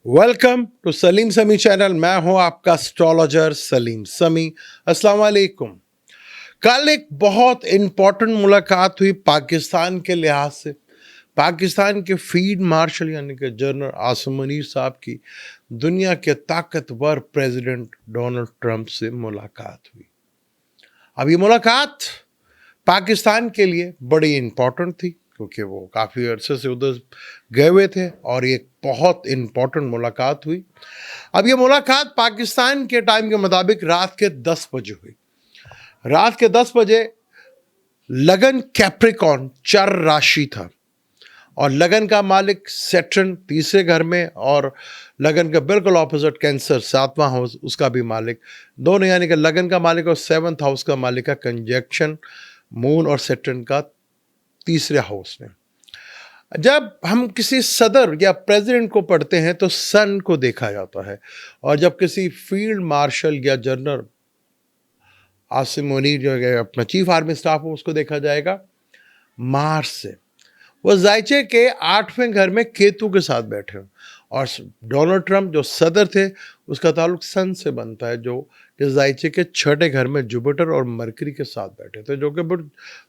Welcome to Salim समी channel. मैं हूं आपका एस्ट्रोलॉजर सलीम समी। अस्सलाम वालेकुम। कल एक बहुत इम्पोर्टेंट मुलाकात हुई पाकिस्तान के लिहाज से। पाकिस्तान के फील्ड मार्शल यानी कि जनरल आसिम मुनीर साहब की दुनिया के ताकतवर प्रेसिडेंट डोनाल्ड ट्रंप से मुलाकात हुई। अब ये मुलाकात पाकिस्तान के लिए बड़ी इम्पोर्टेंट थी क्योंकि वो काफ़ी अरसे से उधर गए हुए थे और ये बहुत इम्पोर्टेंट मुलाकात हुई। अब ये मुलाकात पाकिस्तान के टाइम के मुताबिक रात के 10 बजे हुई। रात के 10 बजे लगन कैप्रिकॉर्न चर राशि था और लगन का मालिक सैटर्न तीसरे घर में और लगन का बिल्कुल ऑपोजिट कैंसर 7वां हाउस उसका भी मालिक, दोनों यानी कि लगन का मालिक और 7th हाउस का मालिक का कंजक्शन मून और सैटर्न का तीसरे हाउस में। जब हम किसी सदर या प्रेसिडेंट को पढ़ते हैं तो सन को देखा जाता है और जब किसी फील्ड मार्शल या जनरल आसिम मुनीर जो है अपना चीफ आर्मी स्टाफ हो उसको देखा जाएगा मार्स से। वो जायचे के 8वें घर में केतु के साथ बैठे हैं और डोनाल्ड ट्रंप जो सदर थे उसका ताल्लुक सन से बनता है जो कि जायचे के 6ठे घर में जुपिटर और मरकरी के साथ बैठे थे जो कि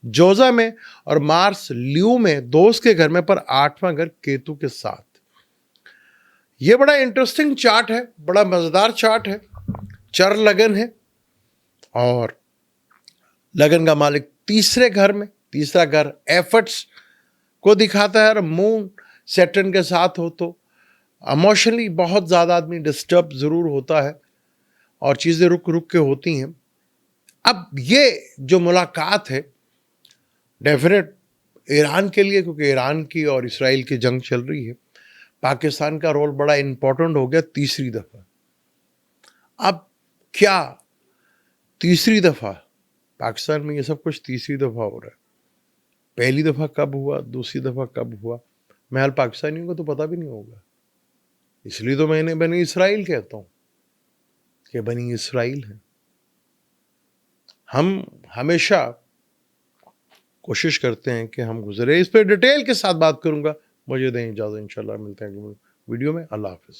जोजा में, और मार्स ल्यू में दोस्त के घर में, पर 8वां घर केतु के साथ। ये बड़ा इंटरेस्टिंग चार्ट है, बड़ा मजेदार चार्ट है। चर लगन है और लगन का मालिक तीसरे घर में, तीसरा घर एफर्ट्स को दिखाता है और मून सैटर्न के साथ हो तो इमोशनली बहुत ज़्यादा आदमी डिस्टर्ब ज़रूर होता है और चीज़ें रुक रुक के होती हैं। अब ये जो मुलाकात है डेफिनेट ईरान के लिए, क्योंकि ईरान की और इसराइल की जंग चल रही है, पाकिस्तान का रोल बड़ा इम्पोर्टेंट हो गया तीसरी दफ़ा। अब क्या तीसरी दफ़ा पाकिस्तान में ये सब कुछ तीसरी दफ़ा हो रहा है? पहली दफ़ा कब हुआ, दूसरी दफ़ा कब हुआ, मैं हाल पाकिस्तानियों को तो पता भी नहीं होगा। इसलिए तो मैंने बनी इसराइल कहता हूँ कि बनी इसराइल है। हम हमेशा कोशिश करते हैं कि हम गुजरे। इस पर डिटेल के साथ बात करूंगा। मुझे दें इजाज़त, इंशाल्लाह मिलते हैं वीडियो में। अल्लाह हाफिज़।